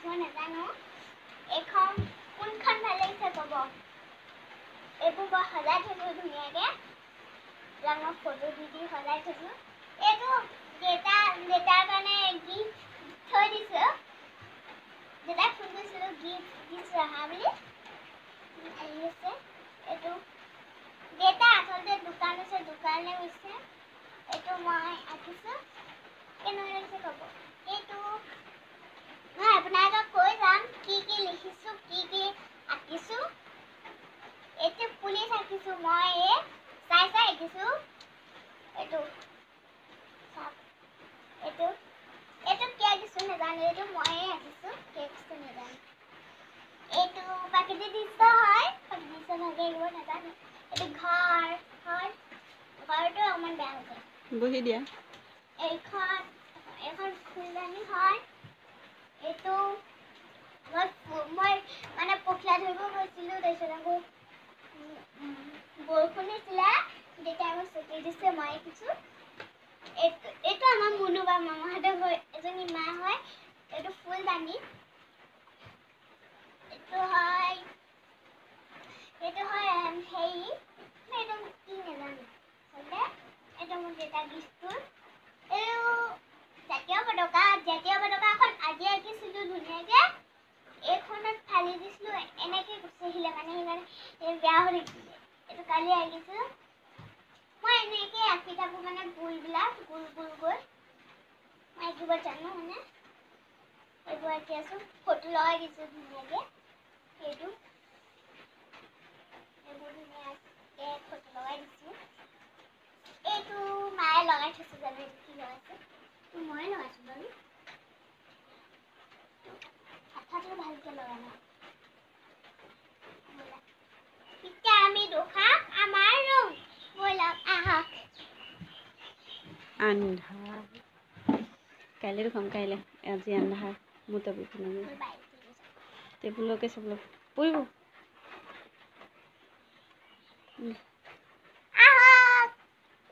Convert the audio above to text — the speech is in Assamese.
মই নাজানো এখন কোনখন ভাল লাগিছে ক'ব এইবোৰ মই সজাই থৈছোঁ ধুনীয়াকৈ ৰঙৰ ফটো দি সজাই থৈছোঁ এইটো দেউতাৰ কাৰণে গিফ্ট থৈ দিছোঁ দেউতাক ফোন কৰিছিলোঁ গিফ্ট দিছোঁ আহা বুলি আহি আছে এইটো দেউতা আচলতে দোকান আছে দোকানলৈ গৈছে এইটো মই আঁকিছোঁ কেনেকুৱা লাগিছে ক'ব এইটো মই আপোনালোকক কৈ যাম কি লিখিছোঁ কি আঁকিছোঁ এইটো পুলিচ আঁকিছোঁ মই চাই আঁকিছোঁ এইটো কি আঁকিছোঁ নাজানো এইটো ময়ে আঁকিছোঁ কি আঁকিছোঁ নাজানো এইটো প্ৰাকৃতিক দৃশ্য হয় প্ৰাকৃতিক দৃশ্য ভালকৈ আহিব নাজানো এইটো ঘৰটো অকণমান বেয়া হৈছে বহি দিয়া এখন ফুলদানি হয় এইটো মই মানে পখিলা ধৰিব গৈছিলোঁ তাৰপিছত আকৌ বৰষুণ দিছিলে দেউতাই মোক চকী দিছে মই আঁকিছোঁ এইটো আমাৰ মুনু বা মামাহঁতৰ ঘৰ এজনী মা হয় এইটো ফুলদানি এইটো হয় হেৰি এইটো কি নাজানো এইটো মোৰ দেউতাক গিফ্টটো এইটো জাতীয় পতাকা এখন আজি আঁকিছিলোঁ ধুনীয়াকৈ এইখনত ফালি দিছিলোঁ এনেকৈ গুচি আহিলে মানে সেইকাৰণে বেয়া হৈ থাকিলে এইটো কালি আঁকিছোঁ মই এনেকৈ আঁকি থাকোঁ মানে গোলবিলাক গোল মই আঁকিব জানো মানে এইবোৰ আঁকি আছোঁ ফটো লগাই দিছোঁ ধুনীয়াকৈ এইবোৰ ধুনীয়াকৈ ফটো লগাই দিছোঁ এইটো মায়ে লগাই থৈছোঁ জানো এইটো কি লগাইছে ময়ে লগাইছোঁ বাৰু আঠাটো ভালকৈ লগা নাই এতিয়া আমি দেখাম আমাৰ ৰুম ব'লক আহক আন্ধাৰ কাইলৈ দেখাম কাইলৈ আজি আন্ধাৰ মোৰ টেবুলকে চাবলৈ পৰিব